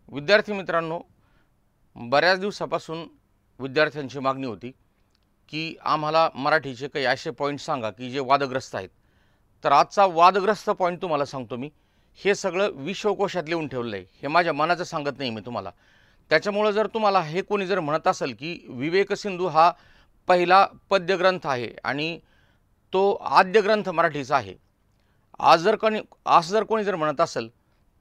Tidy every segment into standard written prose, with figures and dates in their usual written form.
विद्यार्थी मित्रांनो, बऱ्याच दिवसापासून विद्यार्थ्यांची मागणी होती की आम्हाला मराठीचे काही असे पॉईंट सांगा की जे वादग्रस्त आहेत। तर आजचा वादग्रस्त पॉईंट तुम्हाला सांगतो मी। हे सगळं विश्वकोशात लिहून ठेवलं आहे, हे माझ्या मनाचं सांगत नाही मी तुम्हाला। त्याच्यामुळे जर तुम्हाला हे कोणी जर म्हणत असेल की विवेक सिंधू हा पहिला पद्यग्रंथ आहे आणि तो आद्य ग्रंथ मराठीचा आहे, आज जर कोणी जर म्हणत असेल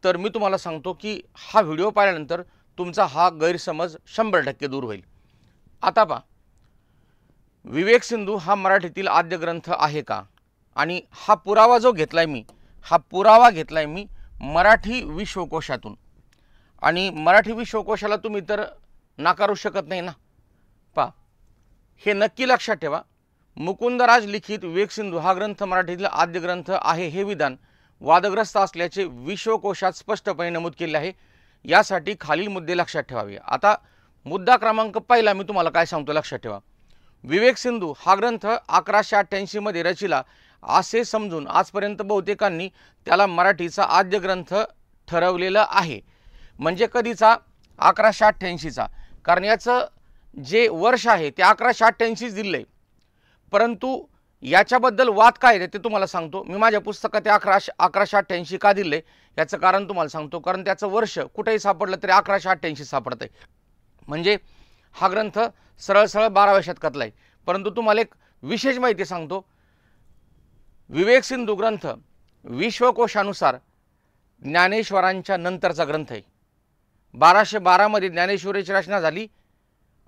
तर मी तुम्हाला सांगतो की हा व्हिडिओ पाहिल्यानंतर तुमचा हा गैरसमज 100% दूर होईल। आता पहा, विवेक सिंधू हा मराठीतील आद्य ग्रंथ आहे का? आणि हा पुरावा जो घेतलाय मी, हा पुरावा घेतलाय मी मराठी विश्वकोशातून। आणि मराठी विश्वकोशाला तुम्ही तर नाकारू शकत नाही ना। पहा, हे नक्की लक्षात ठेवा, मुकुंदराज लिखित विवेक सिंधू हा ग्रंथ मराठीतील आद्य ग्रंथ आहे हे विधान वादग्रस्त असल्याचे विश्वकोशात स्पष्टपणे नमूद केले आहे। यासाठी खालील मुद्दे लक्षात ठेवावे। आता मुद्दा क्रमांक पहिला मी तुम्हाला काय सांगतो लक्षात ठेवा। विवेक सिंधू हा ग्रंथ 1188 मध्ये रचिला असे समजून आजपर्यंत बहुतेकांनी त्याला मराठीचा आद्य ग्रंथ ठरवलेला आहे। म्हणजे कधीचा? 1188चा। कारण याचं जे वर्ष आहे ते 1188 दिले, परंतु याच्याबद्दल वाद काय आहे ते तुम्हाला सांगतो मी। माझ्या पुस्तकात ते 1188 का दिले याचं कारण तुम्हाला सांगतो। कारण त्याचं वर्ष कुठेही सापडलं तरी 1188 सापडतंय। म्हणजे हा ग्रंथ सरळ सरळ 12व्या शतकातला आहे। परंतु तुम्हाला एक विशेष माहिती सांगतो, विवेक सिंधू ग्रंथ विश्वकोशानुसार ज्ञानेश्वरांच्या नंतरचा ग्रंथ आहे। 1212 मध्ये ज्ञानेश्वरीची रचना झाली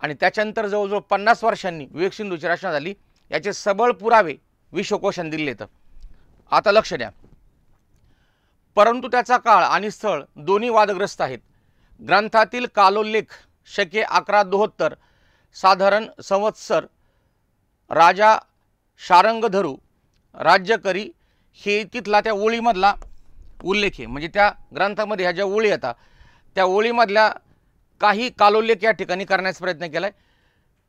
आणि त्याच्यानंतर जवळजवळ 50 वर्षांनी विवेक सिंधूची रचना झाली। याचे सबळ पुरावे विश्वकोशाने दिले आहेत। आता लक्ष द्या, परंतु त्याचा काळ आणि स्थळ दोन्ही वादग्रस्त आहेत। ग्रंथातील कालोल्लेख शके 1172 साधारण संवत्सर राजा शारंगधरू राज्य करी हे तिथला त्या ओळीमधला उल्लेख आहे। म्हणजे त्या ग्रंथामध्ये ह्या ज्या ओळी येतात त्या ओळीमधल्या काही कालोल्लेख या ठिकाणी करण्याचा प्रयत्न केलाय।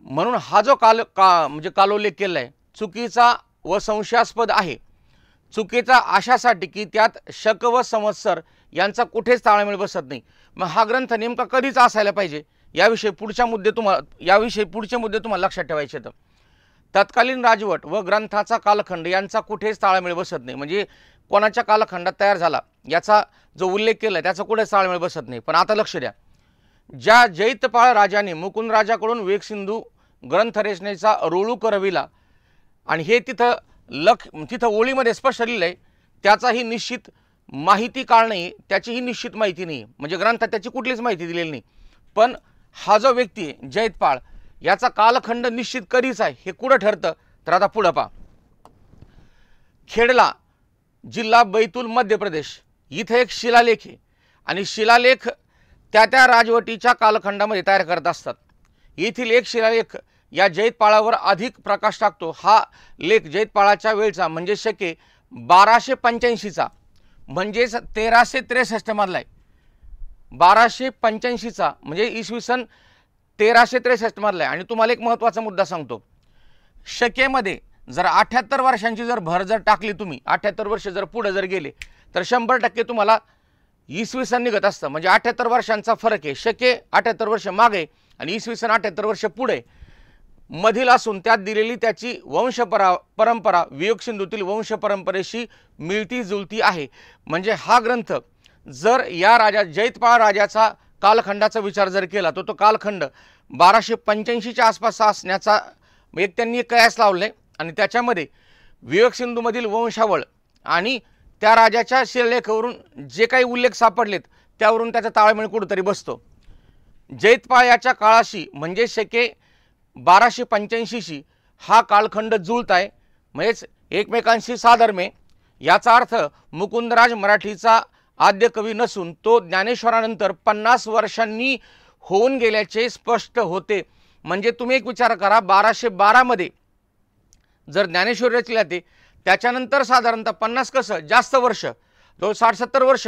म्हणून हा जो म्हणजे कालोल्लेख केला आहे चुकीचा व संशयास्पद आहे। चुकीचा अशासाठी की त्यात शक व संवत्सर यांचा कुठेच ताळमेळ बसत नाही। मग हा ग्रंथ नेमका कधीचा असायला पाहिजे याविषयी पुढचे मुद्दे तुम्हाला लक्षात ठेवायचे आहेत। तत्कालीन राजवट व ग्रंथाचा कालखंड यांचा कुठेच ताळमेळ बसत नाही। म्हणजे कोणाच्या कालखंडात तयार झाला याचा जो उल्लेख केला त्याचा कुठेच ताळमेळ बसत नाही। पण आता लक्ष द्या, ज्या जैतपाळ राजाने मुकुंद राजाकडून विवेक सिंधू ग्रंथरचनेचा रोळू करविला आणि हे तिथं ओळीमध्ये स्पष्ट लिहिलं आहे, त्याचाही निश्चित माहिती काळ नाही, त्याचीही निश्चित माहिती नाही। म्हणजे ग्रंथात त्याची कुठलीच माहिती दिलेली नाही। पण हा जो व्यक्ती आहे जैतपाळ याचा कालखंड निश्चित कधीच आहे हे कुठं ठरतं? तर आता पुढं पहा, खेडला जिल्हा बैतूल मध्य प्रदेश इथे एक शिलालेख आहे आणि शिलालेख त्या राजवटीच्या कालखंडामध्ये तयार करत असतात। येथील एक शिलालेख या जैतपाळावर अधिक प्रकाश टाकतो। हा लेख जैतपाळाच्या वेळचा म्हणजे शके 1285चा म्हणजेच 1363 मधला आहे। 1285चा म्हणजे इसवी सन 1363 मधला आहे। आणि तुम्हाला एक महत्त्वाचा मुद्दा सांगतो, शकेमध्ये जर 78 वर्षांची जर भर जर टाकली तुम्ही, 78 वर्ष जर पुढे जर गेले तर 100% तुम्हाला इसवी सन निघत असतं। म्हणजे 78 वर्षांचा फरक आहे। शके 78 वर्ष मागे आणि इसवी सन 78 वर्ष पुढे मधील असून त्यात दिलेली त्याची परंपरा विवेक सिंधूतील वंश परंपरेशी मिळती जुळती आहे। म्हणजे हा ग्रंथ जर या जैतपाळ राजाचा कालखंडाचा विचार जर केला तर तो कालखंड 1285च्या आसपास असण्याचा एक त्यांनी कयास लावले आणि त्याच्यामध्ये विवेक सिंधूमधील वंशावळ आणि त्या राजाच्या शिलालेखावरून जे काही उल्लेख सापडलेत त्यावरून त्याचा ताळमेळ कुठेतरी बसतो। जैतपाळ याच्या काळाशी म्हणजे शके 1285शी हा कालखंड जुळत आहे, म्हणजेच एकमेकांशी साधर्म्य। याचा अर्थ मुकुंदराज मराठीचा आद्य कवी नसून तो ज्ञानेश्वरानंतर 50 वर्षांनी होऊन गेल्याचे स्पष्ट होते। म्हणजे तुम्ही एक विचार करा, 1212 मध्ये जर ज्ञानेश्वरी रचली जाते त्याच्यानंतर साधारणतः 50 कसं जास्त वर्ष, जो 60-70 वर्ष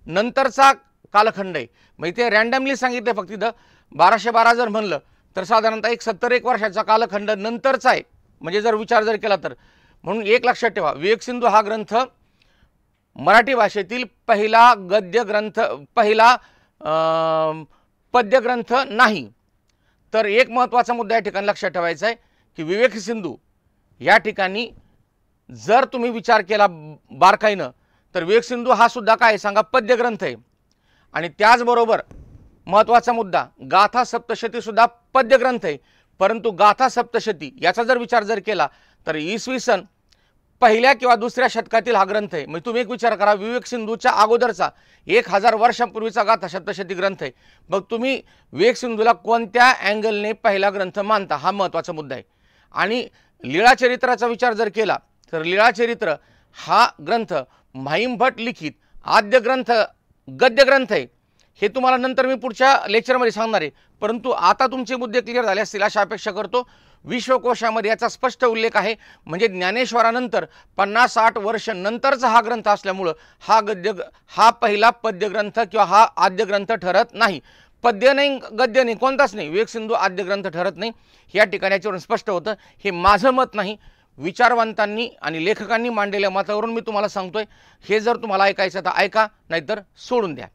नंतरचा कालखंड आहे। म्हणजे ते रँडमली सांगितले फक्त इथं 1212 जर म्हणलं तर साधारणतः एक 70 वर्षाचा कालखंड नंतरचा आहे। म्हणजे जर विचार जर केला तर म्हणून एक लक्षात ठेवा, विवेक सिंधू हा ग्रंथ मराठी भाषेतील पहिला गद्य ग्रंथ, पहिला पद्यग्रंथ नाही. तर एक महत्त्वाचा मुद्दा या ठिकाणी लक्षात ठेवायचा आहे की विवेक सिंधू या ठिकाणी जर तुम्ही विचार केला बारकाईनं तर विवेक सिंधू हा सुद्धा काय सांगा पद्यग्रंथ आहे. आणि त्याचबरोबर महत्त्वाचा मुद्दा गाथा सप्तशती सुद्धा पद्यग्रंथ आहे. परंतु गाथा सप्तशती याचा जर विचार केला तर इसवी सन पहिल्या किंवा दुसऱ्या शतकातील हा ग्रंथ आहे. म्हणजे तुम्ही एक विचार करा, विवेक सिंधूच्या अगोदरचा 1000 वर्षांपूर्वीचा गाथा सप्तशती ग्रंथ आहे. मग तुम्ही विवेक सिंधूला कोणत्या अँगलने पहिला ग्रंथ मानता हा महत्त्वाचा मुद्दा आहे. आणि लीळाचरित्राचा विचार जर केला तर लीळाचरित्र हा ग्रंथ माहीम भट लिखित आद्य ग्रंथ गद्य ग्रंथ आहे. हे तुम्हाला नंतर मी पुढच्या लेक्चरमध्ये सांगणार आहे. परंतु आता तुमचे मुद्दे क्लिअर झाले असतील अशी अपेक्षा करतो. विश्वकोशामध्ये याचा स्पष्ट उल्लेख आहे. म्हणजे ज्ञानेश्वरानंतर 50-60 वर्ष नंतरचा हा ग्रंथ असल्यामुळं हा पहिला पद्यग्रंथ किंवा हा आद्य ग्रंथ ठरत नाही. पद्य नाही गद्य नाही कोणताच नाही, विवेक सिंधू आद्य ग्रंथ ठरत नाही. या ठिकाणी याच्यावरून स्पष्ट होतं. हे माझं मत नाही, विचारवंतांनी आणि लेखकांनी मांडलेल्या मतावरून मी तुम्हाला सांगतोय. हे जर तुम्हाला ऐकायचं तर ऐका, नाहीतर सोडून द्या.